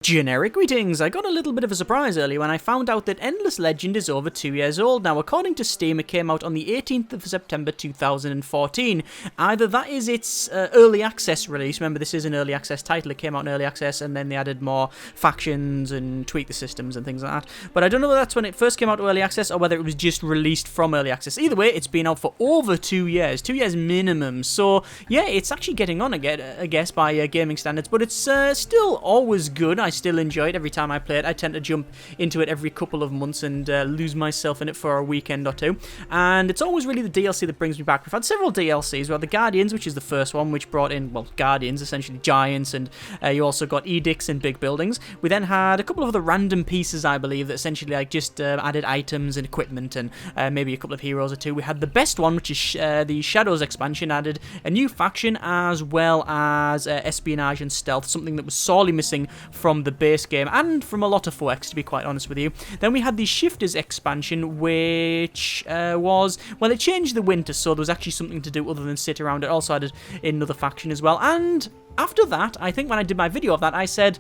Generic greetings! I got a little bit of a surprise earlier when I found out that Endless Legend is over 2 years old now. According to Steam, it came out on the 18th of September 2014. Either that is its early access release, remember this is an early access title, it came out in early access and then they added more factions and tweaked the systems and things like that. But I don't know whether that's when it first came out to early access or whether it was just released from early access. Either way, it's been out for over 2 years, 2 years minimum. So yeah, it's actually getting on, I guess, by gaming standards, but it's still always good. I still enjoy it every time I play it. I tend to jump into it every couple of months and lose myself in it for a weekend or two. And it's always really the DLC that brings me back. We've had several DLCs. We had the Guardians, which is the first one, which brought in, well, Guardians, essentially giants, and you also got edicts and big buildings. We then had a couple of other random pieces, I believe, that essentially like just added items and equipment and maybe a couple of heroes or two. We had the best one, which is the Shadows expansion, added a new faction as well as espionage and stealth, something that was sorely missing from the base game and from a lot of 4X, to be quite honest with you. Then we had the Shifters expansion, which was, well, it changed the winter, so there was actually something to do other than sit around. It also added another faction as well. And after that, I think when I did my video of that, I said,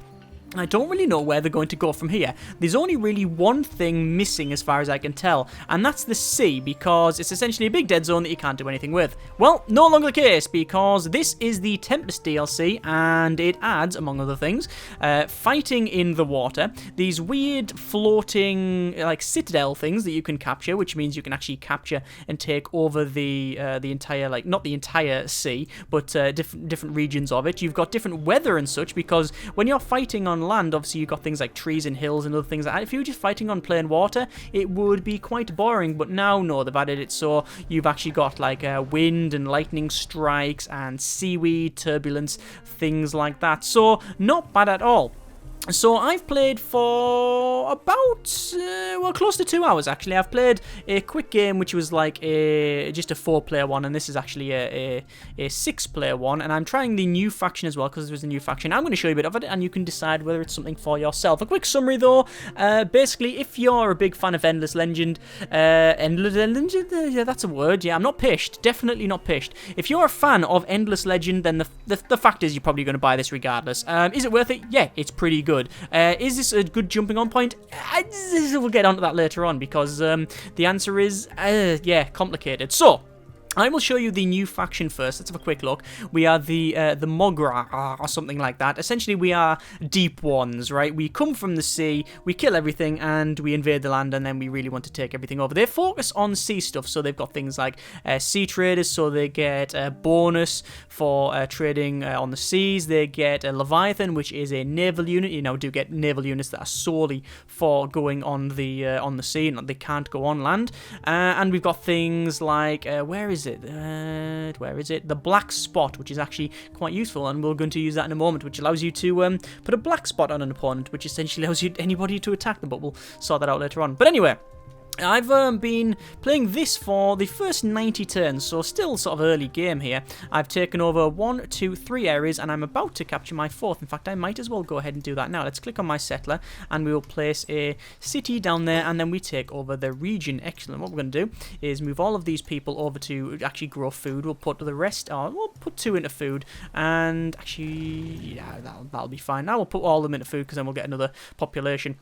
I don't really know where they're going to go from here. There's only really one thing missing as far as I can tell, and that's the sea, because it's essentially a big dead zone that you can't do anything with. Well, no longer the case, because this is the Tempest DLC, and it adds, among other things, fighting in the water, these weird floating, like, citadel things that you can capture, which means you can actually capture and take over the entire, like, not the entire sea, but different regions of it. You've got different weather and such, because when you're fighting on land, obviously you've got things like trees and hills and other things like that. If you were just fighting on plain water, it would be quite boring, but now, no, they've added it so you've actually got like wind and lightning strikes and seaweed, turbulence, things like that. So, not bad at all. So I've played for about, well, close to 2 hours actually. I've played a quick game which was like just a 4-player one, and this is actually a 6-player one, and I'm trying the new faction as well because there's a new faction. I'm going to show you a bit of it and you can decide whether it's something for yourself. A quick summary though, basically if you're a big fan of Endless Legend, yeah, that's a word, yeah, I'm not pished, definitely not pished. If you're a fan of Endless Legend, then the fact is you're probably going to buy this regardless. Is it worth it? Yeah, it's pretty good. Is this a good jumping on point? We'll get onto that later on because the answer is, yeah, complicated. So, I will show you the new faction first. Let's have a quick look. We are the Morgawr or something like that. Essentially, we are deep ones, right? We come from the sea, we kill everything, and we invade the land, and then we really want to take everything over. They focus on sea stuff, so they've got things like sea traders, so they get a bonus for trading on the seas. They get a Leviathan, which is a naval unit. You know, do get naval units that are solely for going on the sea, and they can't go on land. And we've got things like where is it? Where is it? The black spot, which is actually quite useful, and we're going to use that in a moment, which allows you to put a black spot on an opponent, which essentially allows anybody to attack them, but we'll sort that out later on. But anyway, I've been playing this for the first 90 turns, so still sort of early game here. I've taken over 1, 2, 3 areas, and I'm about to capture my 4th. In fact, I might as well go ahead and do that now. Let's click on my settler, and we will place a city down there, and then we take over the region. Excellent. What we're going to do is move all of these people over to actually grow food. We'll put the rest on. We'll put 2 into food, and actually, yeah, that'll be fine. Now we'll put all of them into food, because then we'll get another population.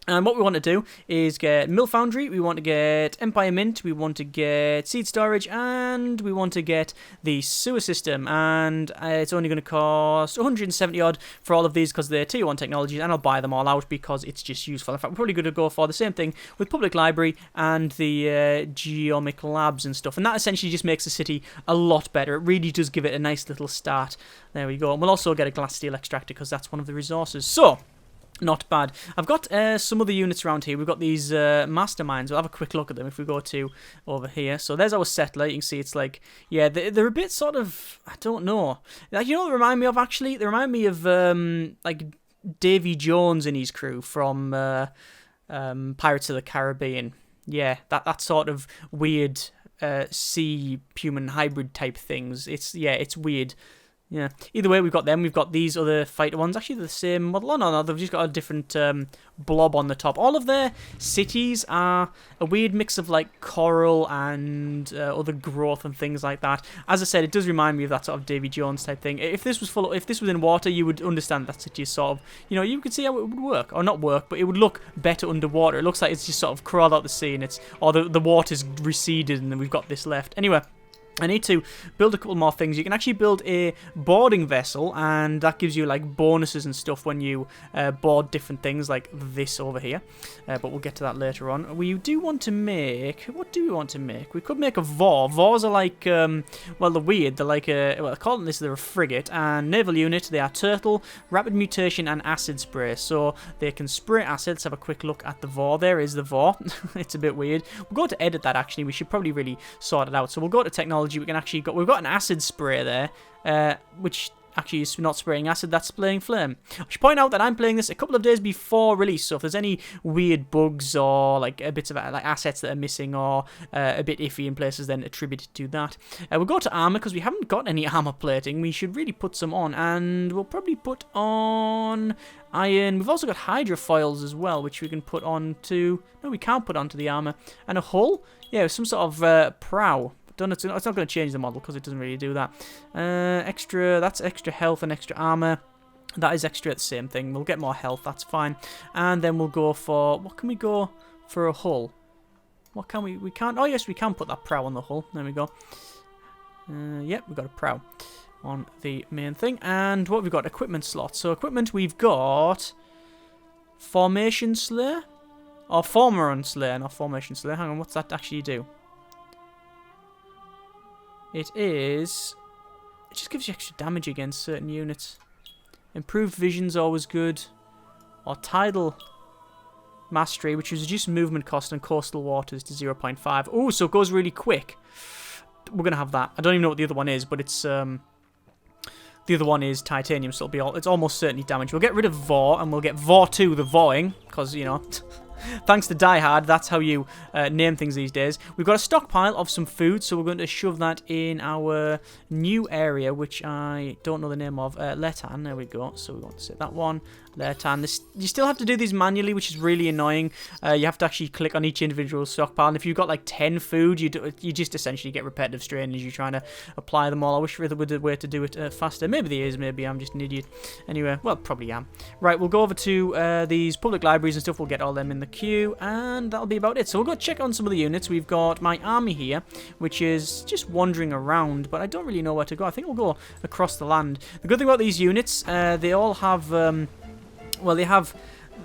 And what we want to do is get Mill Foundry, we want to get Empire Mint, we want to get Seed Storage, and we want to get the Sewer System. And it's only going to cost 170 odd for all of these because they're Tier 1 technologies, and I'll buy them all out because it's just useful. In fact, we're probably going to go for the same thing with Public Library and the Geomic Labs and stuff. And that essentially just makes the city a lot better. It really does give it a nice little start. There we go. And we'll also get a Glass Steel Extractor because that's one of the resources. So, not bad. I've got some other units around here. We've got these masterminds. We'll have a quick look at them if we go to over here. So there's our settler. You can see it's like, yeah, they're a bit sort of, I don't know. Like, you know what they remind me of, actually? They remind me of, like, Davy Jones and his crew from Pirates of the Caribbean. Yeah, that sort of weird sea-human hybrid type things. It's weird. Yeah. Either way, we've got them. We've got these other fighter ones. Actually, they're the same model. Oh, no, they've just got a different blob on the top. All of their cities are a weird mix of, like, coral and other growth and things like that. As I said, it does remind me of that sort of Davy Jones type thing. If this was in water, you would understand that city is sort of, you could see how it would work. Or not work, but it would look better underwater. It looks like it's just sort of crawled out the sea and or the water's receded and then we've got this left. Anyway. I need to build a couple more things. You can actually build a boarding vessel, and that gives you, like, bonuses and stuff when you board different things, like this over here. But we'll get to that later on. We do want to make... What do we want to make? We could make a Vor. Vors are like... well, they're weird. They're like a... Well, calling this, they're a frigate. And naval unit, they are turtle, rapid mutation, and acid spray. So they can spray acid. Let's have a quick look at the Vor. There is the Vor. It's a bit weird. We'll go to edit that, actually. We should probably really sort it out. So we'll go to technology. We've got an acid spray there, which actually is not spraying acid, that's spraying flame. I should point out that I'm playing this a couple of days before release, so if there's any weird bugs or like a bit of like assets that are missing or a bit iffy in places, then attribute it to that. We'll go to armor because we haven't got any armor plating. We should really put some on, and we'll probably put on iron. We've also got hydrofoils as well, which we can put on to... No, we can't put onto the armor. And a hull? Yeah, some sort of prow. It's not going to change the model because it doesn't really do that. That's extra health and extra armor. That is extra at the same thing. We'll get more health, that's fine. And then we'll go for... What can we go for a hull? What can we... We can't... Oh, yes, we can put that prow on the hull. There we go. Yep, we've got a prow on the main thing. And what we've got? Equipment slots. So equipment, we've got... Formation Slayer? Or Formeron Slayer, not Formation Slayer. Hang on, what's that actually do? It just gives you extra damage against certain units. Improved vision's always good. Or tidal mastery, which is reduced movement cost on coastal waters to 0.5. Oh, so it goes really quick. We're gonna have that. I don't even know what the other one is, but it's the other one is titanium, so it's almost certainly damage. We'll get rid of Vor, and we'll get Vor 2, the Voring, because thanks to Die Hard, that's how you name things these days. We've got a stockpile of some food, so we're going to shove that in our new area, which I don't know the name of. Letan, there we go. So we want to say that one. Letan. You still have to do these manually, which is really annoying. You have to actually click on each individual stockpile, and if you've got like 10 food, you just essentially get repetitive strain as you're trying to apply them all. I wish there was a way to do it faster. Maybe there is, maybe I'm just an idiot. Anyway, well, probably am. Right, we'll go over to these public libraries and stuff. We'll get all them in the queue, and that'll be about it. So we'll go check on some of the units. We've got my army here, which is just wandering around, but I don't really know where to go. I think we'll go across the land. The good thing about these units, they all have, well, they have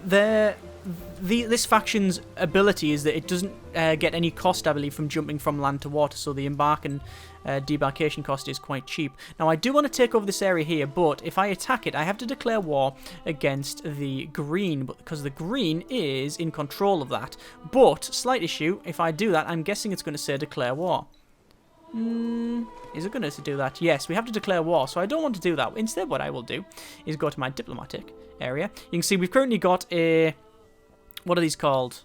this faction's ability is that it doesn't get any cost, I believe, from jumping from land to water, so the embark and debarkation cost is quite cheap. Now, I do want to take over this area here, but if I attack it, I have to declare war against the green, because the green is in control of that. But, slight issue, if I do that, I'm guessing it's going to say declare war. Is it going to do that? Yes, we have to declare war, so I don't want to do that. Instead, what I will do is go to my diplomatic area. You can see we've currently got a... What are these called?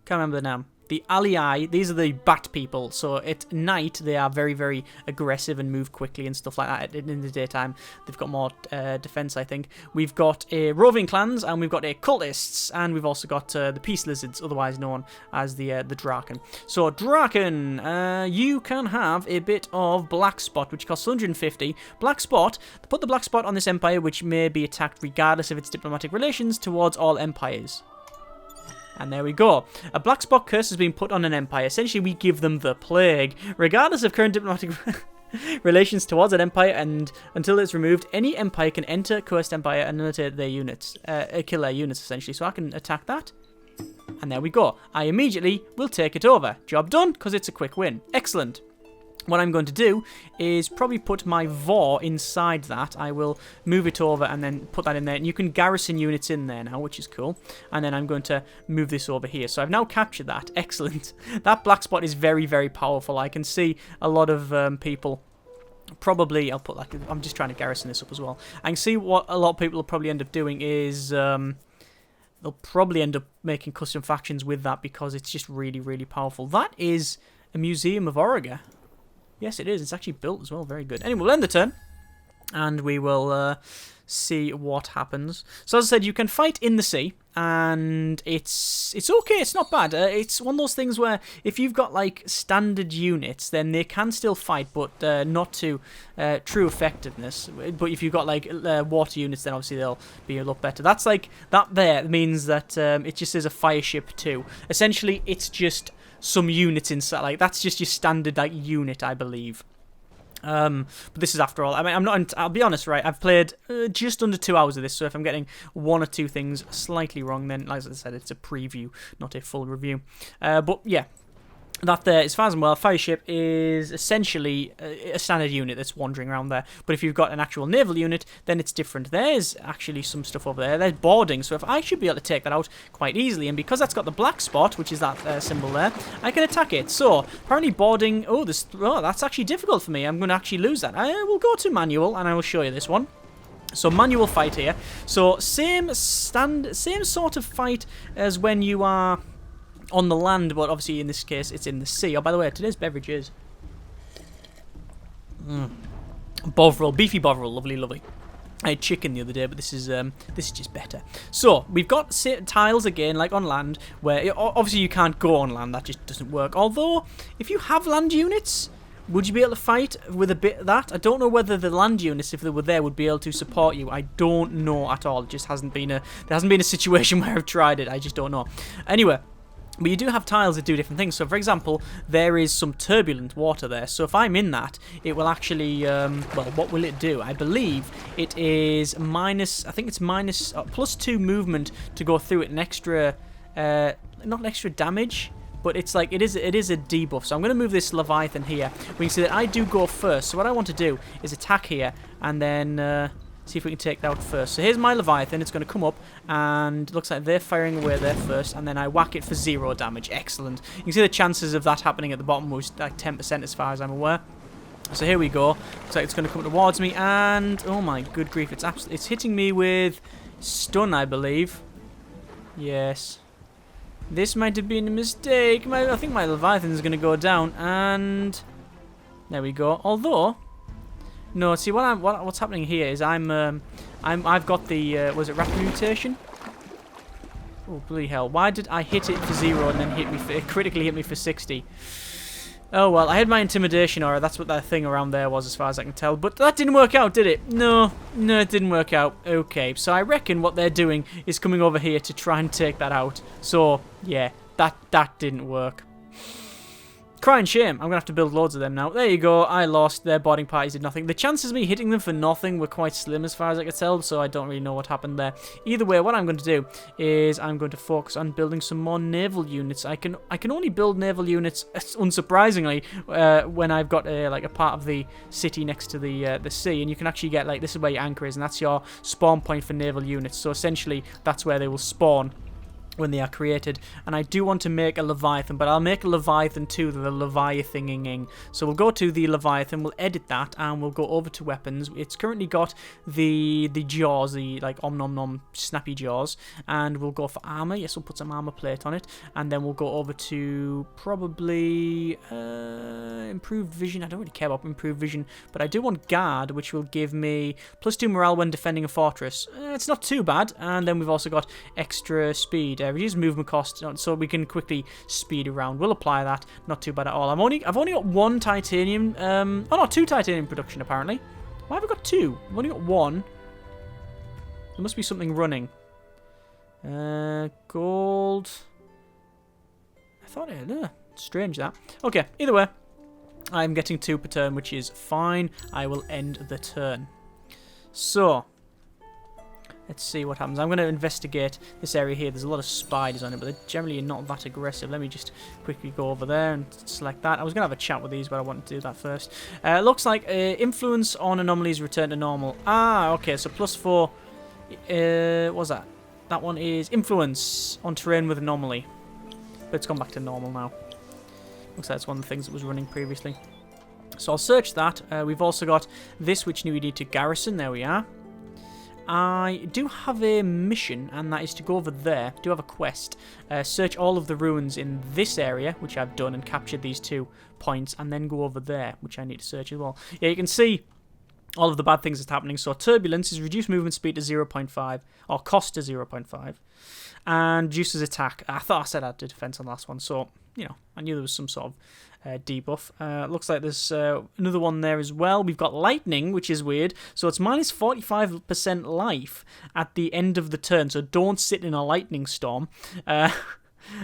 Can't remember the name. The Allayi, these are the bat people, so at night they are very, very aggressive and move quickly and stuff like that. In the daytime, they've got more defense, I think. We've got roving clans, and we've got cultists, and we've also got the peace lizards, otherwise known as the Draken. So, Draken, you can have a bit of black spot, which costs 150. Black spot, put the black spot on this empire, which may be attacked regardless of its diplomatic relations towards all empires. And there we go. A black spot curse has been put on an empire. Essentially, we give them the plague. Regardless of current diplomatic relations towards an empire, and until it's removed, any empire can enter cursed empire and annihilate their units. Kill their units, essentially. So I can attack that. And there we go. I immediately will take it over. Job done, because it's a quick win. Excellent. What I'm going to do is probably put my Vor inside that. I will move it over and then put that in there. And you can garrison units in there now, which is cool. And then I'm going to move this over here. So I've now captured that. Excellent. That black spot is very, very powerful. I can see a lot of people... Probably, I'll put like... I'm just trying to garrison this up as well. I can see what a lot of people will probably end up doing is... they'll probably end up making custom factions with that because it's just really, really powerful. That is a museum of Auriga. Yes, it is. It's actually built as well. Very good. Anyway, we'll end the turn. and we will see what happens. So as I said, you can fight in the sea, and it's okay, it's not bad. It's one of those things where if you've got like standard units, then they can still fight, but not to true effectiveness. But if you've got like water units, then obviously they'll be a lot better. That's like, that there means that it just is a fire ship too. Essentially, it's just some units inside, like that's just your standard like unit, I believe. But this is, after all, I mean, I'll be honest, right, I've played just under 2 hours of this, so if I'm getting one or two things slightly wrong, then, like I said, it's a preview, not a full review. But, yeah, that there, as far as I'm aware, fire ship is essentially a standard unit that's wandering around there. But if you've got an actual naval unit, then it's different. There's actually some stuff over there. There's boarding, so if I should be able to take that out quite easily. And because that's got the black spot, which is that symbol there, I can attack it. So apparently boarding. Oh, that's actually difficult for me. I'm going to actually lose that. I will go to manual, and I will show you this one. So manual fight here. So same sort of fight as when you are on the land, but obviously in this case it's in the sea. Oh, by the way, today's beverage is Bovril, beefy Bovril, lovely, lovely. I had chicken the other day, but this is just better. So we've got tiles again, like on land, where obviously you can't go on land. That just doesn't work. Although, if you have land units, would you be able to fight with a bit of that? I don't know whether the land units, if they were there, would be able to support you. I don't know at all. It just hasn't been a situation where I've tried it. I just don't know. Anyway. But you do have tiles that do different things. So, for example, there is some turbulent water there. So if I'm in that, it will actually, well, what will it do? I believe it is minus, I think it's minus, +2 movement to go through it, an extra, not an extra damage, but it's like, it is a debuff. So I'm going to move this Leviathan here. We can see that I do go first. So what I want to do is attack here, and then see if we can take that out first. So here's my Leviathan. It's going to come up, and it looks like they're firing away there first, and then I whack it for 0 damage. Excellent. You can see the chances of that happening at the bottom was like 10% as far as I'm aware. So here we go. Looks like it's going to come towards me, and oh my good grief, it's hitting me with stun, I believe. Yes. This might have been a mistake. I think my Leviathan is going to go down, and there we go. Although, no, see what's happening here is I've got the was it rapid mutation? Oh bloody hell! Why did I hit it for 0 and then it critically hit me for 60? Oh well, I had my intimidation aura. That's what that thing around there was, as far as I can tell. But that didn't work out, did it? No, it didn't work out. Okay, so I reckon what they're doing is coming over here to try and take that out. So yeah, that didn't work. Crying shame. I'm going to have to build loads of them now. There you go. I lost. Their boarding parties did nothing. The chances of me hitting them for nothing were quite slim as far as I could tell, so I don't really know what happened there. Either way, what I'm going to do is I'm going to focus on building some more naval units. I can only build naval units, unsurprisingly, when I've got like a part of the city next to the sea, and you can actually get, like, this is where your anchor is, and that's your spawn point for naval units. So essentially, that's where they will spawn when they are created. And I do want to make a Leviathan, but I'll make a Leviathan to the Leviathan-ing. So we'll go to the Leviathan, we'll edit that, and we'll go over to weapons. It's currently got the jaws, the like om-nom-nom snappy jaws, and we'll go for armor. Yes, we'll put some armor plate on it, and then we'll go over to probably improved vision. I don't really care about improved vision, but I do want guard, which will give me +2 morale when defending a fortress. It's not too bad. And then we've also got extra speed. Reduce movement cost, so we can quickly speed around. We'll apply that. Not too bad at all. I've only got 1 titanium. Oh no, 2 titanium production apparently. Why have I got 2? I've only got 1. There must be something running. Gold. I thought it. Strange that. Okay. Either way, I'm getting 2 per turn, which is fine. I will end the turn. So, let's see what happens. I'm going to investigate this area here. There's a lot of spiders on it, but they're generally not that aggressive. Let me just quickly go over there and select that. I was going to have a chat with these, but I want to do that first. Looks like influence on anomalies return to normal. Ah, okay, so +4. What's that? That one is influence on terrain with anomaly. But it's gone back to normal now. Looks like it's one of the things that was running previously. So I'll search that. We've also got this, which we need to garrison. There we are. I do have a mission, and that is to go over there. I do have a quest. Search all of the ruins in this area, which I've done, and captured these 2 points, and then go over there, which I need to search as well. Yeah, you can see all of the bad things that's happening. So turbulence is reduced movement speed to 0.5, or cost to 0.5, and reduces attack. I thought I said I did defense on the last one, so, you know, I knew there was some sort of debuff. Looks like there's another one there as well. We've got lightning, which is weird. So it's minus 45% life at the end of the turn, so don't sit in a lightning storm.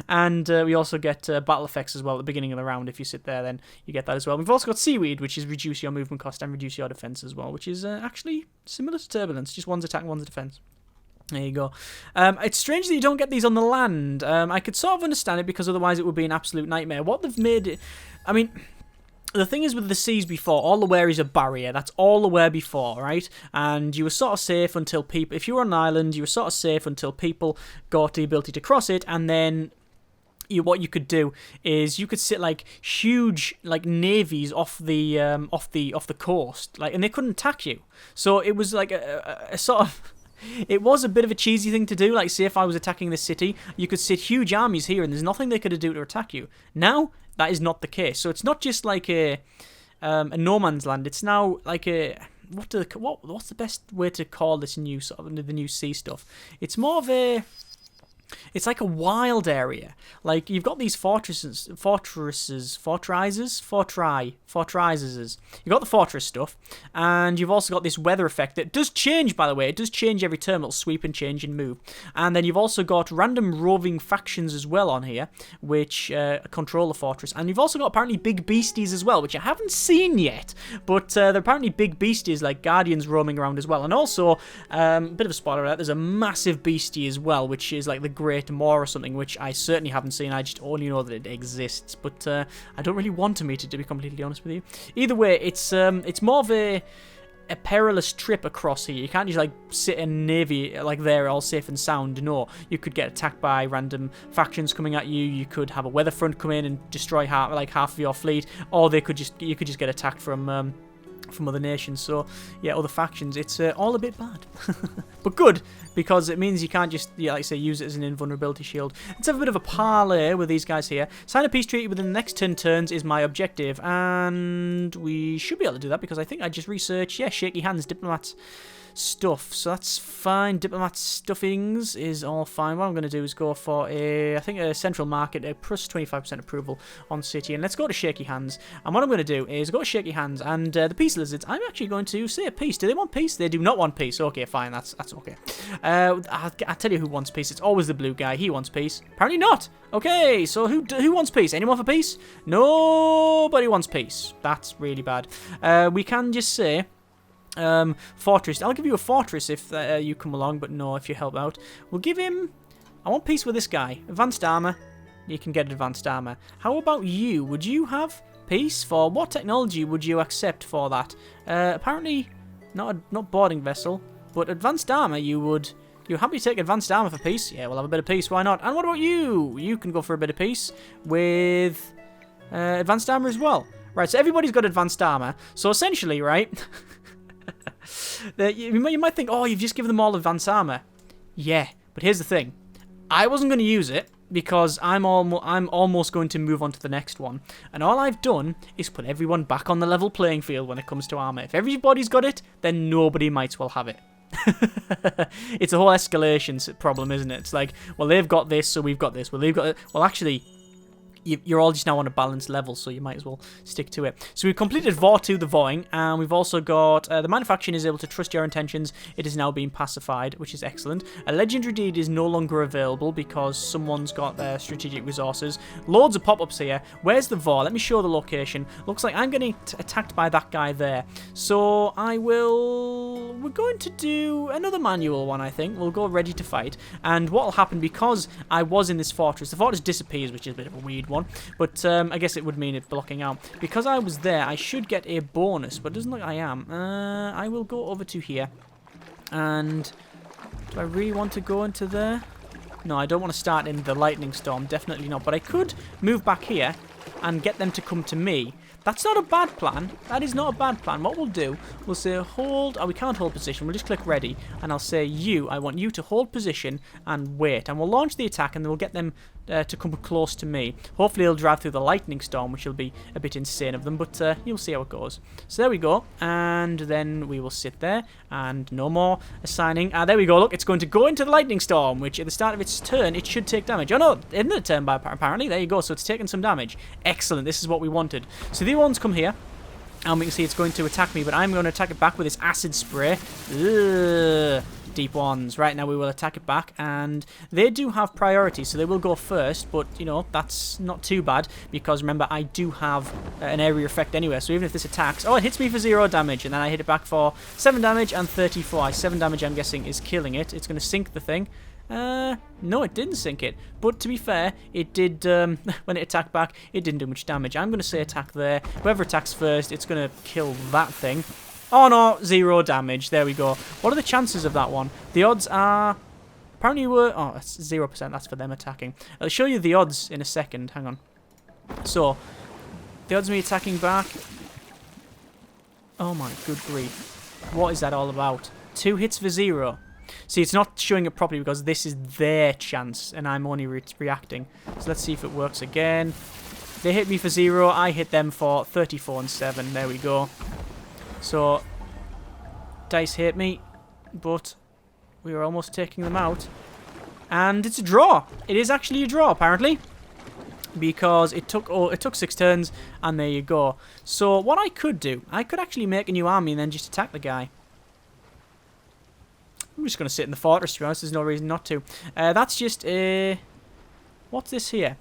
And we also get battle effects as well at the beginning of the round. If you sit there, then you get that as well. We've also got seaweed, which is reduce your movement cost and reduce your defense as well, which is actually similar to turbulence. Just one's attack and one's defense. There you go. It's strange that you don't get these on the land. I could sort of understand it because otherwise it would be an absolute nightmare. What they've made it... I mean... The thing is with the seas before, all the wear is a barrier. That's all the wear before, right? And you were sort of safe until people... If you were on an island, you were sort of safe until people got the ability to cross it, and then... what you could do is you could sit like huge like navies off the coast, like, and they couldn't attack you. So it was like a sort of... It was a bit of a cheesy thing to do. Like, say if I was attacking this city, you could sit huge armies here and there's nothing they could do to attack you. Now, that is not the case. So it's not just like a no man's land. It's now like a... What's the best way to call this new sort of the new sea stuff? It's more of a... It's like a wild area. Like, you've got these fortresses. You've got the fortress stuff, and you've also got this weather effect that does change, by the way. It does change every turn. It'll sweep and change and move. And then you've also got random roving factions as well on here, which control the fortress. And you've also got apparently big beasties as well, which I haven't seen yet, but they're apparently big beasties like guardians roaming around as well. And also, a bit of a spoiler alert, there's a massive beastie as well, which is like the Great Moor or something, which I certainly haven't seen. I just only know that it exists, but I don't really want to meet it, to be completely honest with you. Either way, it's more of a perilous trip across here. You can't just like sit in a navy like there all safe and sound. No, you could get attacked by random factions coming at you. You could have a weather front come in and destroy half of your fleet, or you could just get attacked from other nations. So yeah, other factions. It's all a bit bad, but good, because it means you can't just, like I say, use it as an invulnerability shield. Let's have a bit of a parlay with these guys here. Sign a peace treaty within the next 10 turns is my objective, and we should be able to do that because I think I just researched, yeah, shaky hands, diplomats stuff, so that's fine. Diplomat stuffings is all fine. What I'm going to do is go for I think a central market, a plus 25% approval on city, and let's go to shaky hands. And what I'm going to do is go to shaky hands, and the peace lizards, I'm actually going to say a peace. Do they want peace? They do not want peace. Okay, fine, that's okay. I'll tell you who wants peace. It's always the blue guy. He wants peace. Apparently not. Okay, so who wants peace? Anyone for peace? Nobody wants peace. That's really bad. We can just say fortress. I'll give you a fortress if you come along, but no, if you help out. We'll give him... I want peace with this guy. Advanced armor. You can get advanced armor. How about you? Would you have peace? For what technology would you accept for that? Apparently not boarding vessel, but advanced armor you would... You're happy to take advanced armor for peace? Yeah, we'll have a bit of peace, why not? And what about you? You can go for a bit of peace with advanced armor as well. Right, so everybody's got advanced armor. So essentially, right... You might think, oh, you've just given them all advanced armor. Yeah, but here's the thing. I wasn't going to use it because I'm almost going to move on to the next one. And all I've done is put everyone back on the level playing field when it comes to armor. If everybody's got it, then nobody might as well have it. It's a whole escalation problem, isn't it? It's like, well, they've got this, so we've got this. Well, they've got it. Well, actually... You're all just now on a balanced level, so you might as well stick to it. So we've completed Vor 2, the Voing, and we've also got the manufacturing is able to trust your intentions. It is now being pacified, which is excellent. A legendary deed is no longer available because someone's got their strategic resources. Loads of pop-ups here. Where's the Vor? Let me show the location. Looks like I'm getting attacked by that guy there. So we're going to do another manual one, I think. We'll go ready to fight. And what will happen, because I was in this fortress, the fortress disappears, which is a bit of a weird one, but I guess it would mean it blocking out. Because I was there, I should get a bonus, but it doesn't look like I am. I will go over to here, and do I really want to go into there? No, I don't want to start in the lightning storm, definitely not, but I could move back here and get them to come to me. That's not a bad plan. That is not a bad plan. What we'll do, we'll say hold. Oh, we can't hold position. We'll just click ready. And I'll say I want you to hold position and wait. And we'll launch the attack and then we'll get them to come close to me. Hopefully they'll drive through the lightning storm, which will be a bit insane of them. But you'll see how it goes. So there we go. And then we will sit there. And no more assigning. There we go. Look, it's going to go into the lightning storm, which at the start of its turn, it should take damage. Oh no, in the turn apparently. There you go. So it's taken some damage. Excellent. This is what we wanted. So the ones come here. And we can see it's going to attack me, but I'm going to attack it back with this acid spray. Ugh. Deep ones. Right, now we will attack it back, and they do have priority, so they will go first, but, you know, that's not too bad, because, remember, I do have an area effect anyway, so even if this attacks... Oh, it hits me for 0 damage, and then I hit it back for 7 damage and 34. 7 damage, I'm guessing, is killing it. It's going to sink the thing. No, it didn't sink it. But to be fair, it did, when it attacked back, it didn't do much damage. I'm going to say attack there. Whoever attacks first, it's going to kill that thing. Oh no, 0 damage. There we go. What are the chances of that one? The odds are... Apparently were... Oh, that's 0%. That's for them attacking. I'll show you the odds in a second. Hang on. So, the odds of me attacking back... Oh my good grief. What is that all about? 2 hits for 0. See, it's not showing it properly because this is their chance and I'm only reacting. So let's see if it works again. They hit me for 0. I hit them for 34 and 7. There we go. So, dice hit me, but we were almost taking them out. And it's a draw. It is actually a draw, apparently. Because it took 6 turns, and there you go. So, what I could do, I could actually make a new army and then just attack the guy. I'm just going to sit in the fortress, to be honest. There's no reason not to. That's just a... What's this here?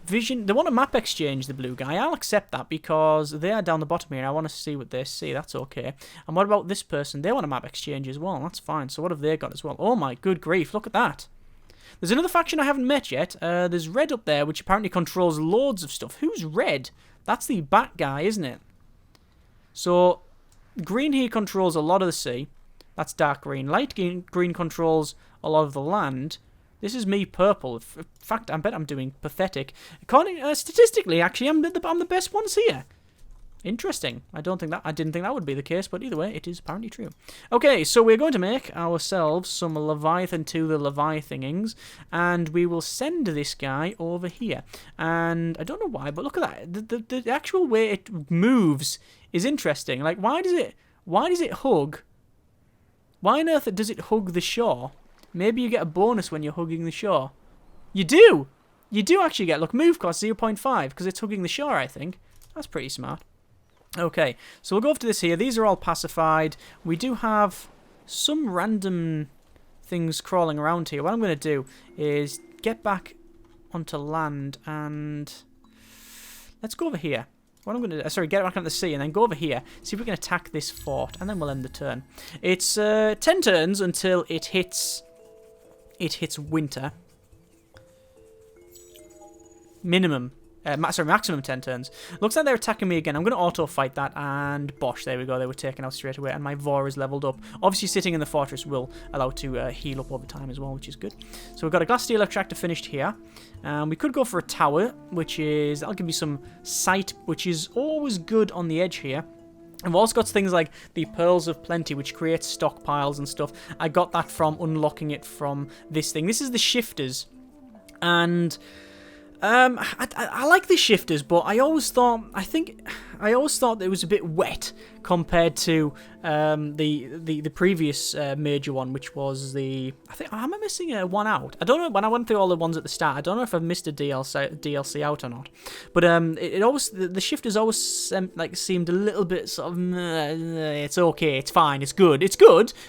Vision. They want a map exchange, the blue guy. I'll accept that because they are down the bottom here. I want to see what they see. That's okay. And what about this person? They want a map exchange as well. That's fine. So what have they got as well? Oh my good grief. Look at that. There's another faction I haven't met yet. There's Red up there, which apparently controls loads of stuff. Who's Red? That's the bat guy, isn't it? So, green here controls a lot of the sea. That's dark green. Light green controls a lot of the land. This is me, purple. In fact, I bet I'm doing pathetic. Statistically, actually, I'm the best ones here. Interesting. I didn't think that would be the case, but either way, it is apparently true. Okay, so we're going to make ourselves some Leviathan to the Leviathanings, and we will send this guy over here. And I don't know why, but look at that. The actual way it moves is interesting. Like, why does it hug? Why on earth does it hug the shore? Maybe you get a bonus when you're hugging the shore. You do! You do actually get, look, move cost 0.5, because it's hugging the shore, I think. That's pretty smart. Okay, so we'll go over to this here. These are all pacified. We do have some random things crawling around here. What I'm going to do is get back onto land and... Let's go over here. What I'm going to do... Sorry, get back onto the sea and then go over here. See if we can attack this fort, and then we'll end the turn. It's 10 turns until it hits... winter. Minimum. Maximum 10 turns. Looks like they're attacking me again. I'm going to auto-fight that, and bosh, there we go. They were taken out straight away, and my Vor is leveled up. Obviously, sitting in the fortress will allow it to heal up over time as well, which is good. So we've got a glass steel extractor finished here. We could go for a tower, which is... That'll give me some sight, which is always good on the edge here. And we've also got things like the Pearls of Plenty, which creates stockpiles and stuff. I got that from unlocking it from this thing. This is the shifters. And... I like the shifters, but I always thought it was a bit wet compared to the previous major one, which was the... am I missing one out? I don't know. When I went through all the ones at the start, I don't know if I've missed a DLC out or not. But it always, the shifters always seemed a little bit sort of... it's okay, it's fine, it's good,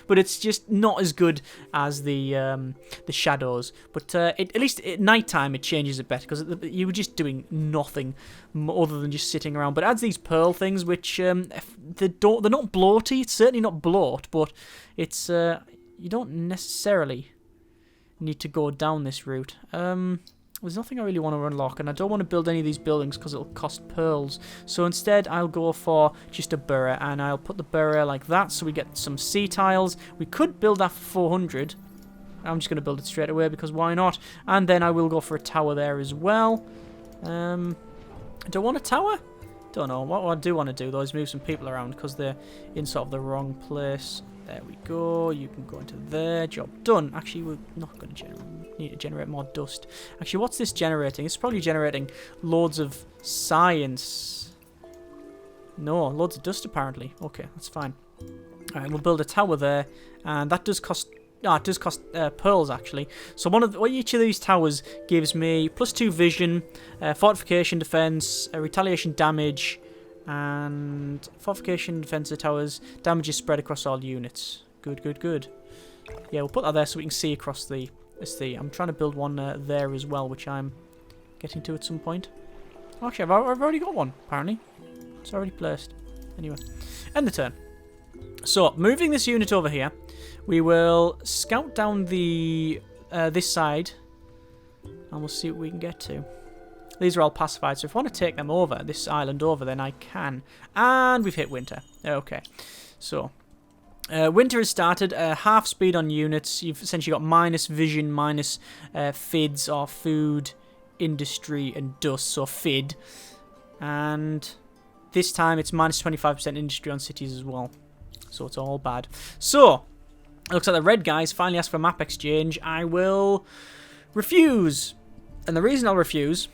but it's just not as good as the shadows. But at least at night time it changes it better, because you were just doing nothing other than just sitting around. But it adds these pearl things, which they're not bloaty. It's certainly not bloat, but it's you don't necessarily need to go down this route. There's nothing I really want to unlock, and I don't want to build any of these buildings because it'll cost pearls. So instead, I'll go for just a burrow, and I'll put the burrow like that, so we get some sea tiles. We could build that for 400. I'm just going to build it straight away because why not? And then I will go for a tower there as well. I don't want a tower. Don't know. What I do want to do, though, is move some people around because they're in sort of the wrong place. There we go. You can go into there. Job done. Actually, we're not going to need to generate more dust. Actually, what's this generating? It's probably generating loads of science. No, loads of dust, apparently. Okay, that's fine. Alright, we'll build a tower there. And that does cost... it does cost pearls, actually. So each of these towers gives me +2 vision, fortification defense, retaliation damage, and fortification defensive towers. Damage is spread across all units. Good, good, good. Yeah, we'll put that there so we can see across the... I'm trying to build one there as well, which I'm getting to at some point. Actually, I've already got one, apparently. It's already placed. Anyway, end the turn. So, moving this unit over here, we will scout down the this side, and we'll see what we can get to. These are all pacified, so if I want to take them over, this island over, then I can. And we've hit winter. Okay, so winter has started. Half speed on units. You've essentially got minus vision, minus FIDs, or food, industry, and dust, so FID. And this time it's minus 25% industry on cities as well. So it's all bad. So, it looks like the red guys finally asked for map exchange. I will refuse. And the reason I'll refuse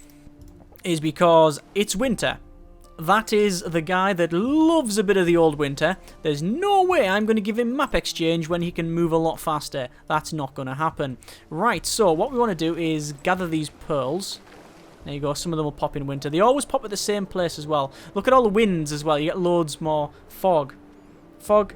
is because it's winter. That is the guy that loves a bit of the old winter. There's no way I'm going to give him map exchange when he can move a lot faster. That's not going to happen. Right, so what we want to do is gather these pearls. There you go, some of them will pop in winter. They always pop at the same place as well. Look at all the winds as well. You get loads more fog. Fog,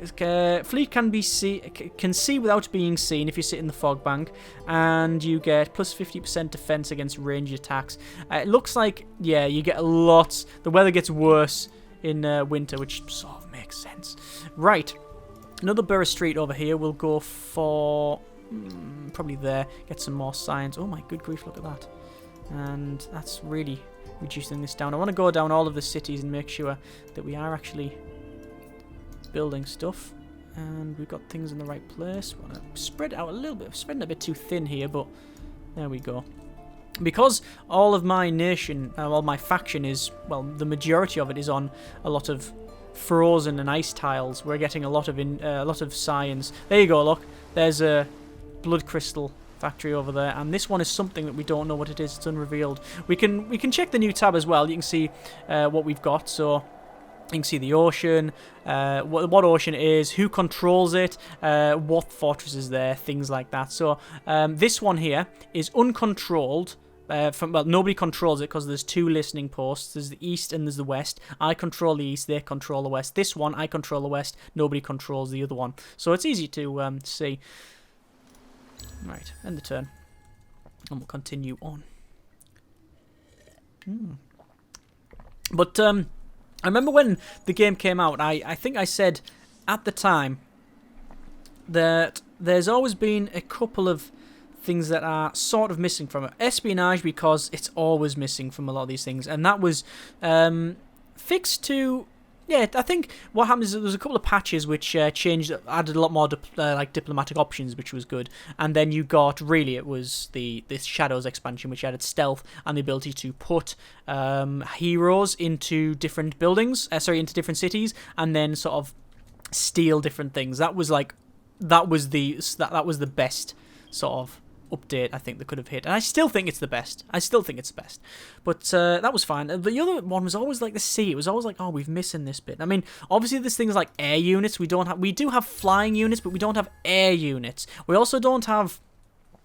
fleet can see without being seen if you sit in the fog bank, and you get plus 50% defense against ranged attacks. It looks like, yeah, you get a lot. The weather gets worse in winter, which sort of makes sense. Right, another Borough Street over here. We'll go for probably there. Get some more science. Oh my good grief! Look at that, and that's really reducing this down. I want to go down all of the cities and make sure that we are actually building stuff, and we've got things in the right place. Want to spread it out a little bit. Spreading a bit too thin here, but there we go. Because all of my nation, all my faction is, well, the majority of it is on a lot of frozen and ice tiles. We're getting a lot of science. There you go. Look, there's a blood crystal factory over there, and this one is something that we don't know what it is. It's unrevealed. We can check the new tab as well. You can see what we've got. So you can see the ocean, what ocean it is, who controls it, what fortress is there, things like that. So this one here is uncontrolled. Well, nobody controls it because there's two listening posts. There's the east and there's the west. I control the east, they control the west. This one, I control the west, nobody controls the other one. So it's easy to see. Right, end the turn. And we'll continue on. But, I remember when the game came out, I think I said at the time that there's always been a couple of things that are sort of missing from it. Espionage, because it's always missing from a lot of these things, and that was fixed to... Yeah, I think what happened is there was a couple of patches which changed, added a lot more like diplomatic options, which was good. And then you got, really, it was this Shadows expansion, which added stealth and the ability to put heroes into different buildings, into different cities, and then sort of steal different things. That was like, that was the best sort of update I think that could have hit, and I still think it's the best. But that was fine. The other one was always like the sea. It was always like, oh, we're missing this bit. I mean, obviously there's things like air units. We do have flying units, but we don't have air units. We also don't have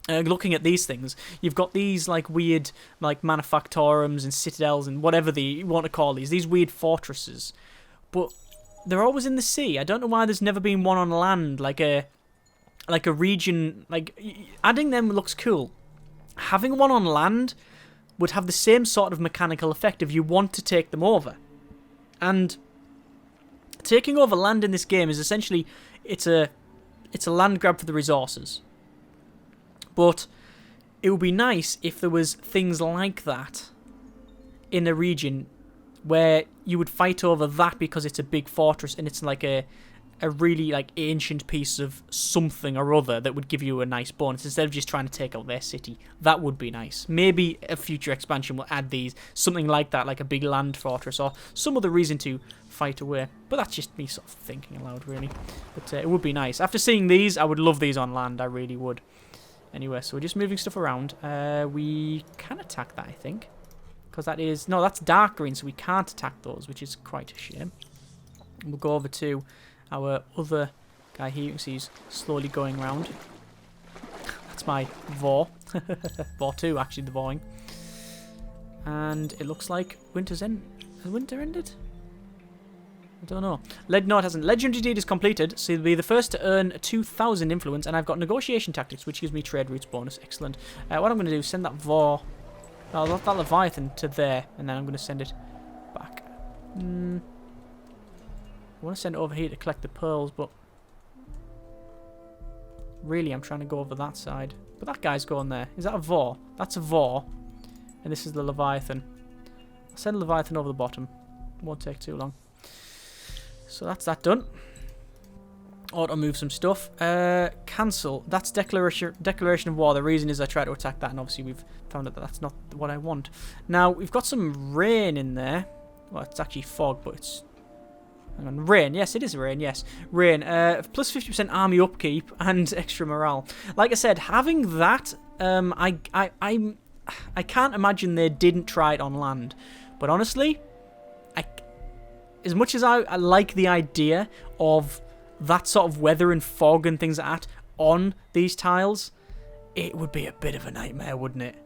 looking at these things, you've got these like weird like manufactorums and citadels and whatever you want to call these weird fortresses, but they're always in the sea. I don't know why there's never been one on land, like a region. Like, adding them looks cool. Having one on land would have the same sort of mechanical effect if you want to take them over. And taking over land in this game is essentially, it's a land grab for the resources. But it would be nice if there was things like that in a region where you would fight over that because it's a big fortress and it's like a a really like ancient piece of something or other that would give you a nice bonus instead of just trying to take out their city. That would be nice. Maybe a future expansion will add these, something like that, like a big land fortress or some other reason to fight away. But that's just me sort of thinking aloud, really. But it would be nice. After seeing these, I would love these on land. I really would. Anyway, so we're just moving stuff around. We can attack that, I think. Because that is... No, that's dark green, so we can't attack those, which is quite a shame. We'll go over to our other guy here. You can see he's slowly going around. That's my Vor. Vor 2, actually, the Voring. And it looks like winter's end. Has winter ended? I don't know. No, it hasn't. Legendary deed is completed, so you'll be the first to earn 2,000 influence, and I've got negotiation tactics, which gives me trade routes bonus. Excellent. What I'm going to do is send that Vor... that Leviathan to there, and then I'm going to send it back. I want to send it over here to collect the pearls, but really I'm trying to go over that side. But that guy's going there. Is that a Vor? That's a Vor. And this is the Leviathan. I'll send Leviathan over the bottom. Won't take too long. So that's that done. Auto move some stuff. Cancel. That's declaration of war. The reason is I try to attack that, and obviously we've found out that that's not what I want. Now, we've got some rain in there. Well, it's actually fog, but it's... Hang on. Rain. Yes, it is rain. Yes. Rain. Plus 50% army upkeep and extra morale. Like I said, having that, I can't imagine they didn't try it on land. But honestly, as much as I like the idea of that sort of weather and fog and things like that on these tiles, it would be a bit of a nightmare, wouldn't it?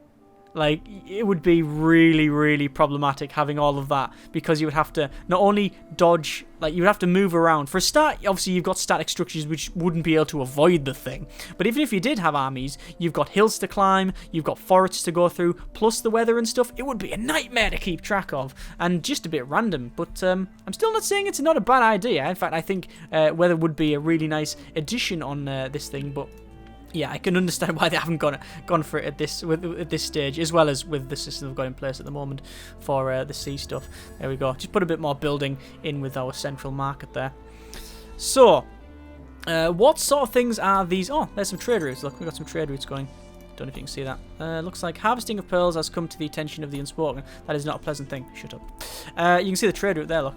Like, it would be really, really problematic having all of that, because you would have to not only dodge, like, you would have to move around. For a start, obviously, you've got static structures which wouldn't be able to avoid the thing. But even if you did have armies, you've got hills to climb, you've got forests to go through, plus the weather and stuff. It would be a nightmare to keep track of, and just a bit random. But I'm still not saying it's not a bad idea. In fact, I think weather would be a really nice addition on this thing, but... yeah, I can understand why they haven't gone for it at this stage, as well as with the system they've got in place at the moment for the sea stuff. There we go. Just put a bit more building in with our central market there. So, what sort of things are these? Oh, there's some trade routes. Look, we've got some trade routes going. Don't know if you can see that. Looks like harvesting of pearls has come to the attention of the unspoken. That is not a pleasant thing. Shut up. You can see the trade route there, look.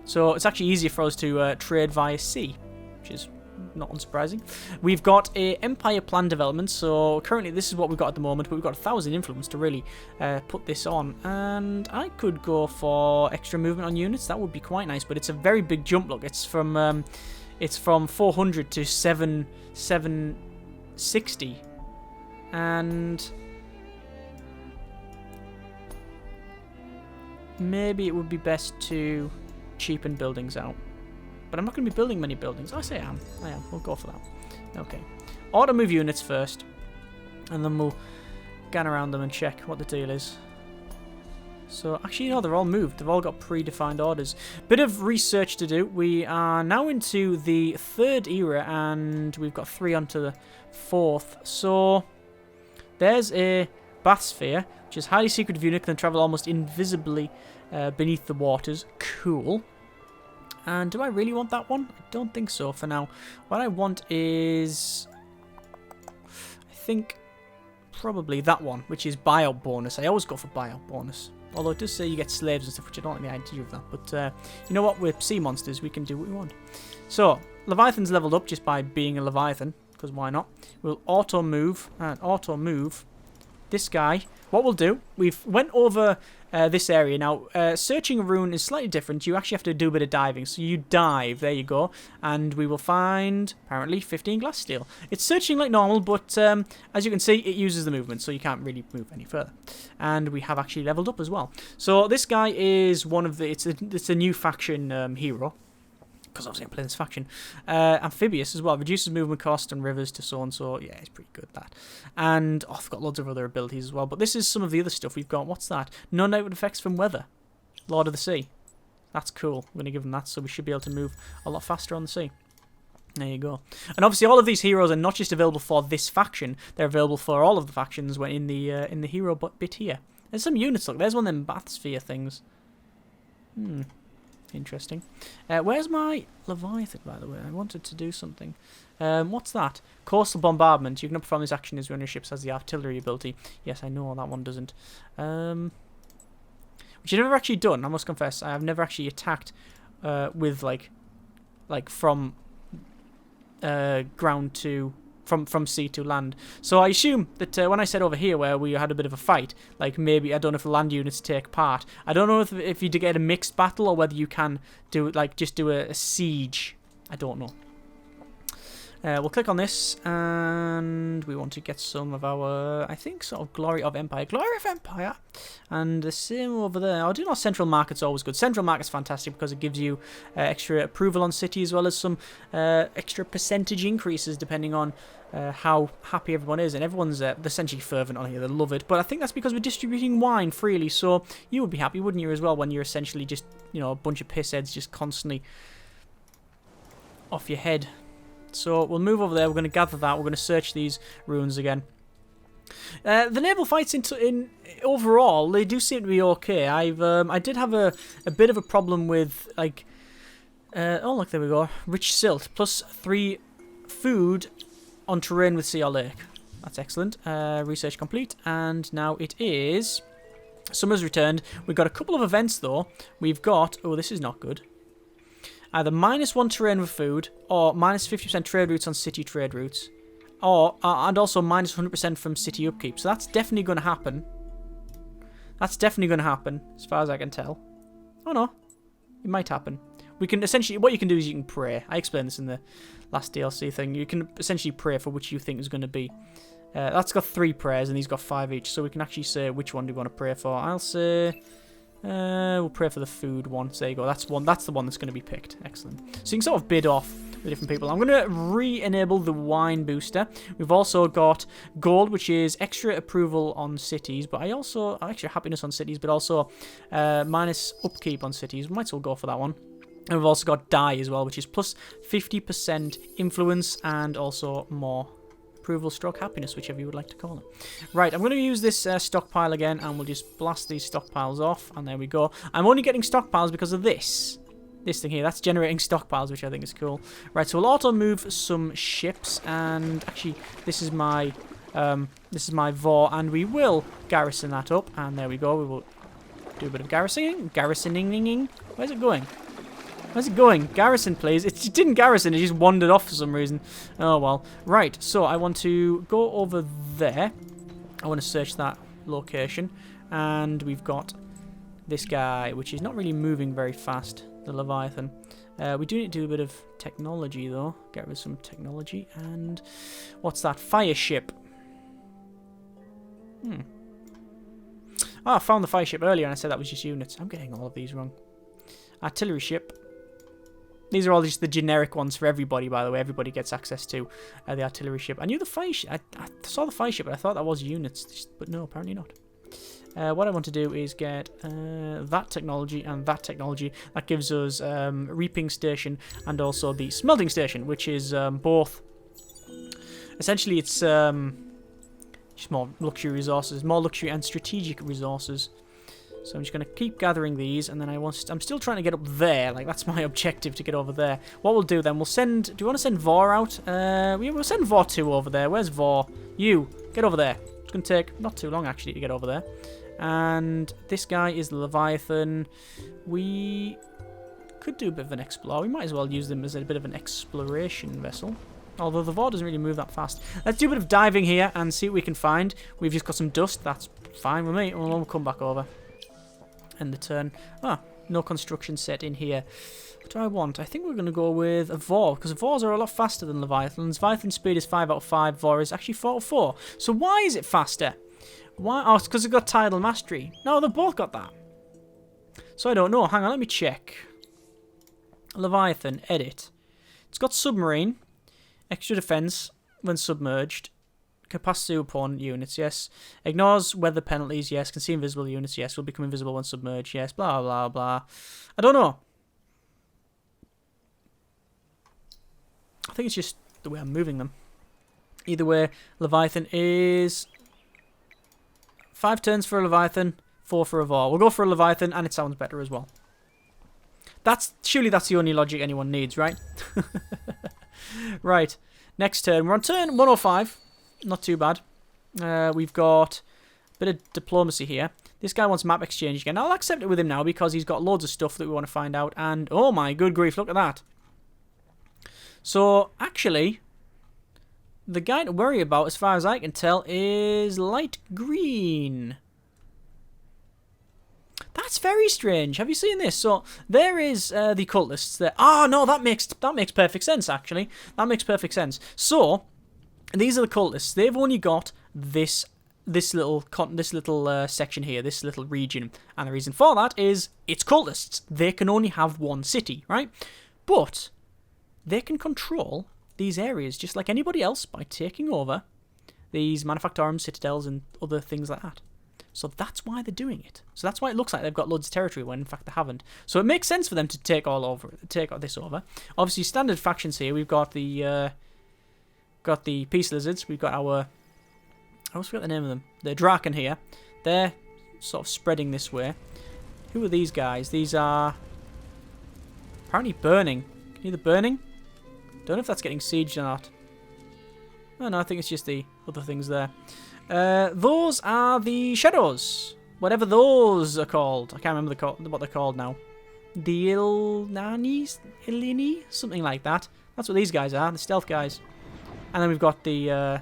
So, it's actually easier for us to trade via sea, which is... not unsurprising. We've got a empire plan development, so currently this is what we've got at the moment, but we've got 1,000 influence to really put this on, and I could go for extra movement on units. That would be quite nice, but it's a very big jump. Look, it's from 400 to 760, and maybe it would be best to cheapen buildings out. But I'm not going to be building many buildings. I say I am. We'll go for that. Okay. Auto move units first. And then we'll scan around them and check what the deal is. So, actually, no, they're all moved. They've all got predefined orders. Bit of research to do. We are now into the 3rd era, and we've got 3 onto the 4th. So, there's a bathysphere, which is highly secretive unit, can travel almost invisibly beneath the waters. Cool. And do I really want that one? I don't think so for now. What I want is... I think probably that one, which is buyout bonus. I always go for buyout bonus. Although it does say you get slaves and stuff, which I don't like the idea of that. But you know what? We're sea monsters. We can do what we want. So, Leviathan's leveled up just by being a Leviathan, because why not? We'll auto-move and auto-move this guy. What we'll do, we've went over this area. Now, searching a rune is slightly different. You actually have to do a bit of diving. So you dive, there you go, and we will find, apparently, 15 glass steel. It's searching like normal, but as you can see, it uses the movement, so you can't really move any further. And we have actually leveled up as well. So this guy is one of the, it's a new faction hero. Because obviously I'm playing this faction. Amphibious as well. Reduces movement cost and rivers to so and so. Yeah, it's pretty good, that. And, oh, I've got loads of other abilities as well. But this is some of the other stuff we've got. What's that? No negative effects from weather. Lord of the Sea. That's cool. I'm going to give them that, so we should be able to move a lot faster on the sea. There you go. And obviously all of these heroes are not just available for this faction. They're available for all of the factions when in the hero bit here. There's some units, look. There's one of them bathysphere things. Interesting. Where's my Leviathan, by the way? I wanted to do something. What's that? Coastal bombardment. You can perform this action as one of your ships has the artillery ability. Yes, I know that one doesn't. Which I've never actually done, I must confess. I have never actually attacked with, like from ground to... From sea to land. So I assume that when I said over here where we had a bit of a fight, like maybe, I don't know if the land units take part. I don't know if you get a mixed battle or whether you can do it, like just do a siege. I don't know. We'll click on this, and we want to get some of our, I think, sort of Glory of Empire. Glory of Empire! And the same over there. I do know Central Market's always good. Central Market's fantastic because it gives you extra approval on city as well as some extra percentage increases depending on how happy everyone is. And everyone's essentially fervent on here. They love it. But I think that's because we're distributing wine freely. So you would be happy, wouldn't you, as well, when you're essentially just, you know, a bunch of pissheads just constantly off your head. So we'll move over there. We're going to gather that. We're going to search these ruins again. The naval fights in overall, they do seem to be okay. I did have a bit of a problem with, like, oh look, there we go. Rich silt plus 3 food on terrain with sea or lake. That's excellent. Research complete, and now it is summer's returned. We've got a couple of events though. We've got, oh, this is not good. Either -1 terrain with food, or -50% trade routes on city trade routes, or and also -100% from city upkeep. So that's definitely going to happen. That's definitely going to happen, as far as I can tell. Oh no, it might happen. We can essentially, what you can do is you can pray. I explained this in the last DLC thing. You can essentially pray for which you think is going to be. That's got 3 prayers, and these got 5 each. So we can actually say which one do we want to pray for. I'll say. We'll pray for the food one. So there you go. That's the one that's going to be picked. Excellent. So you can sort of bid off the different people. I'm going to re-enable the wine booster. We've also got gold, which is extra approval on cities, but I also extra happiness on cities, but also minus upkeep on cities. We might as well go for that one. And we've also got dye as well, which is plus 50% influence and also more approval stroke happiness, whichever you would like to call it. Right, I'm going to use this stockpile again, and we'll just blast these stockpiles off, and there we go. I'm only getting stockpiles because of this thing here. That's generating stockpiles, which I think is cool. Right, so we'll auto move some ships, and actually this is my Vor, and we will garrison that up, and there we go. We will do a bit of garrisoning. Where's it going? Where's it going? Garrison, please. It didn't garrison. It just wandered off for some reason. Oh, well. Right. So, I want to go over there. I want to search that location. And we've got this guy, which is not really moving very fast. The Leviathan. We do need to do a bit of technology, though. Get rid of some technology. And what's that? Fire ship. Oh, I found the fire ship earlier, and I said that was just units. I'm getting all of these wrong. Artillery ship. These are all just the generic ones for everybody, by the way. Everybody gets access to the artillery ship. I knew the fire ship. I saw the fire ship, but I thought that was units. But no, apparently not. What I want to do is get that technology and that technology. That gives us reaping station and also the smelting station, which is both. Essentially, it's just more luxury resources, more luxury and strategic resources. So I'm just going to keep gathering these, and then I'm still trying to get up there. Like, that's my objective, to get over there. What we'll do then, we'll send... Do you want to send Vor out? We'll send Vor 2 over there. Where's Vor? You, get over there. It's going to take not too long, actually, to get over there. And this guy is the Leviathan. We could do a bit of an explore. We might as well use them as a bit of an exploration vessel. Although the Vor doesn't really move that fast. Let's do a bit of diving here and see what we can find. We've just got some dust. That's fine with me. We'll come back over. End the turn. Ah, no construction set in here. What do I want? I think we're going to go with a Vor, because Vors are a lot faster than Leviathans. Leviathan speed is 5 out of 5. Vor is actually 4 out of 4. So why is it faster? Why? Oh, it's because it's got tidal mastery. No, they've both got that. So I don't know. Hang on, let me check. Leviathan, edit. It's got submarine, extra defense when submerged. Capacity upon units, yes. Ignores weather penalties, yes. Can see invisible units, yes. Will become invisible when submerged, yes. Blah, blah, blah. I don't know. I think it's just the way I'm moving them. Either way, Leviathan is 5 turns for a Leviathan, 4 for a Vor. We'll go for a Leviathan, and it sounds better as well. Surely that's the only logic anyone needs, right? Right. Next turn. We're on turn 105. Not too bad. We've got a bit of diplomacy here. This guy wants map exchange again. I'll accept it with him now because he's got loads of stuff that we want to find out. And, oh my good grief, look at that. So, actually, the guy to worry about, as far as I can tell, is light green. That's very strange. Have you seen this? So there is the cultists there. Ah, no, that makes perfect sense. Actually, that makes perfect sense. So these are the cultists. They've only got this little section here, this little region, and the reason for that is it's cultists. They can only have one city, right? But they can control these areas just like anybody else by taking over these manufactorum, citadels, and other things like that. So that's why they're doing it. So that's why it looks like they've got loads of territory when in fact they haven't. So it makes sense for them to take this over. Obviously, standard factions here. We've got the peace lizards. We've got our, I always forget the name of them. The Draken here. They're sort of spreading this way. Who are these guys? These are apparently burning. Can you hear the burning? Don't know if that's getting sieged or not. Oh no, I think it's just the other things there. Those are the shadows. Whatever those are called. I can't remember what they're called now. The Ilini? Something like that. That's what these guys are, the stealth guys. And then we've got the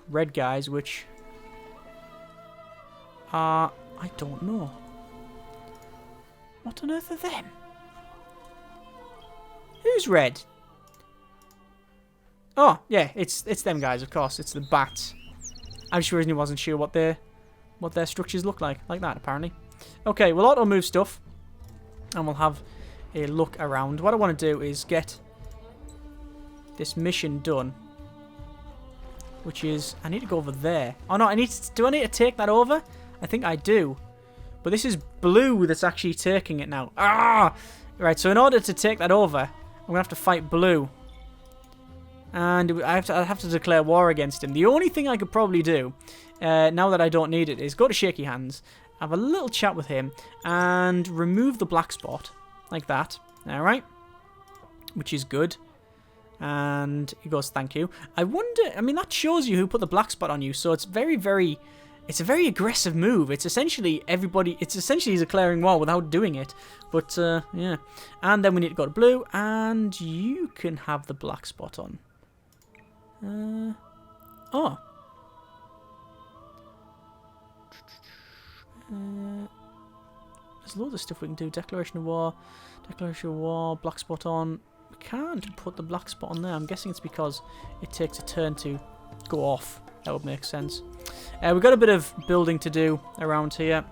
red guys, which are... I don't know. What on earth are them? Who's red? Oh, yeah, it's them guys, of course. It's the bats. I'm sure he wasn't sure what their structures look like. Like that, apparently. Okay, we'll auto-move stuff. And we'll have a look around. What I want to do is get this mission done. Which is... I need to go over there. Oh, no, do I need to take that over? I think I do. But this is blue that's actually taking it now. Ah! Right, so in order to take that over, I'm going to have to fight blue. And I have to declare war against him. The only thing I could probably do, now that I don't need it, is go to Shaky Hands, have a little chat with him, and remove the black spot. Like that. Alright. Which is good. And he goes, thank you. I wonder, I mean, that shows you who put the black spot on you, so it's it's a very aggressive move. It's essentially he's declaring war without doing it. But, yeah. And then we need to go to blue, and you can have the black spot on. Oh. There's loads of stuff we can do. Declaration of war, black spot on. We can't put the black spot on there. I'm guessing it's because it takes a turn to go off. That would make sense. We've got a bit of building to do around here.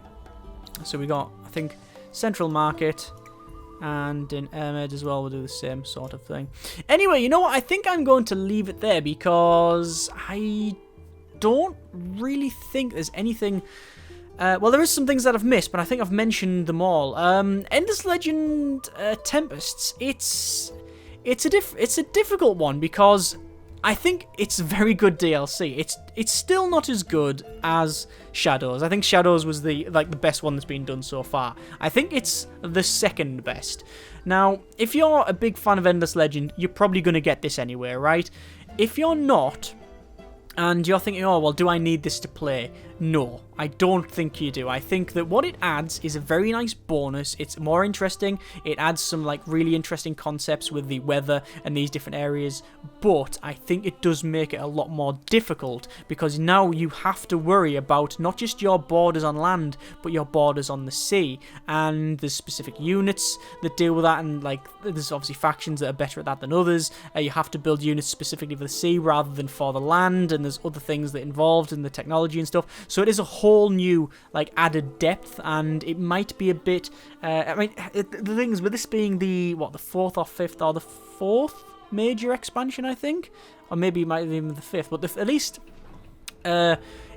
So we got, I think, Central Market. And in Ermed as well, we'll do the same sort of thing. Anyway, you know what? I think I'm going to leave it there because I don't really think there's anything... well, there is some things that I've missed, but I think I've mentioned them all. Endless Legend Tempests, it's a difficult one because I think it's very good DLC. It's still not as good as Shadows. I think Shadows was the best one that's been done so far. I think it's the second best. Now, if you're a big fan of Endless Legend, you're probably going to get this anyway, right? If you're not, and you're thinking, oh, well, do I need this to play? No, I don't think you do. I think that what it adds is a very nice bonus. It's more interesting. It adds some, really interesting concepts with the weather and these different areas. But I think it does make it a lot more difficult because now you have to worry about not just your borders on land, but your borders on the sea. And there's specific units that deal with that. And, there's obviously factions that are better at that than others. You have to build units specifically for the sea rather than for the land. And there's other things that are involved in the technology and stuff. So it is a whole new, added depth, and it might be a bit... the thing is, with this being the fourth or fifth, or the fourth major expansion, I think? Or maybe it might be even the fifth, but at least...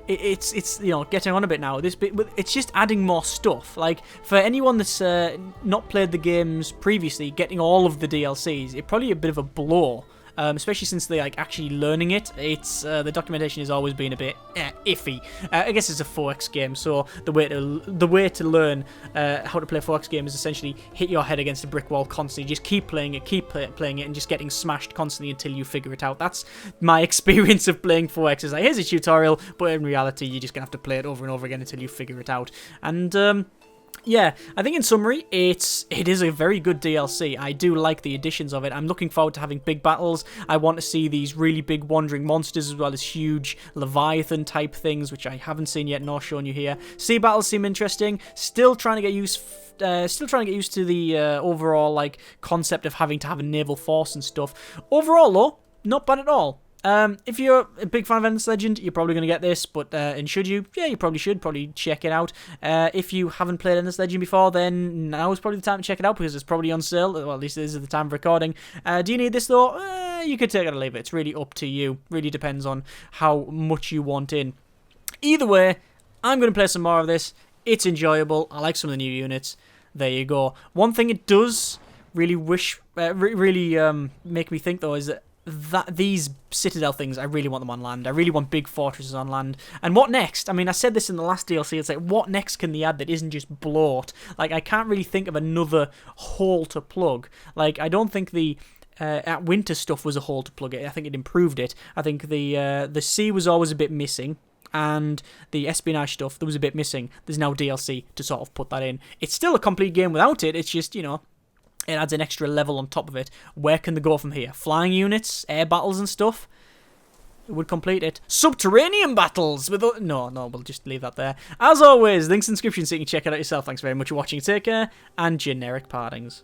It's getting on a bit now. This bit, it's just adding more stuff. For anyone that's not played the games previously, getting all of the DLCs, it's probably a bit of a blow. especially since they're like actually learning it. It's the documentation has always been a bit iffy. I guess it's a 4X game, so the way to learn how to play a 4X game is essentially hit your head against a brick wall constantly. Just keep playing it, playing it, and just getting smashed constantly until you figure it out. That's my experience of playing 4X. Is like, here's a tutorial, but in reality, you're just gonna have to play it over and over again until you figure it out. And yeah, I think in summary, it is a very good DLC. I do like the additions of it. I'm looking forward to having big battles. I want to see these really big wandering monsters as well as huge Leviathan type things, which I haven't seen yet nor shown you here. Sea battles seem interesting. Still trying to get used to the overall like concept of having to have a naval force and stuff. Overall, though, not bad at all. If you're a big fan of Endless Legend, you're probably going to get this, but and should you? Yeah, you probably should. Probably check it out. If you haven't played Endless Legend before, then now is probably the time to check it out because it's probably on sale. Well, at least this is the time of recording. Do you need this, though? You could take it or leave it. It's really up to you. Really depends on how much you want in. Either way, I'm going to play some more of this. It's enjoyable. I like some of the new units. There you go. One thing it does really make me think, though, is that these Citadel things, I really want them on land. I really want big fortresses on land. And what next? I mean, I said this in the last DLC. It's like, what next can they add that isn't just bloat? Like, I can't really think of another hole to plug. Like, I don't think the at winter stuff was a hole to plug it. I think it improved it. I think the sea was always a bit missing. And the espionage stuff, there was a bit missing. There's now DLC to sort of put that in. It's still a complete game without it. It's just, you know, it adds an extra level on top of it. Where can they go from here? Flying units, air battles and stuff? It would complete it. Subterranean battles! No, we'll just leave that there. As always, links in the description so you can check it out yourself. Thanks very much for watching. Take care, and generic partings.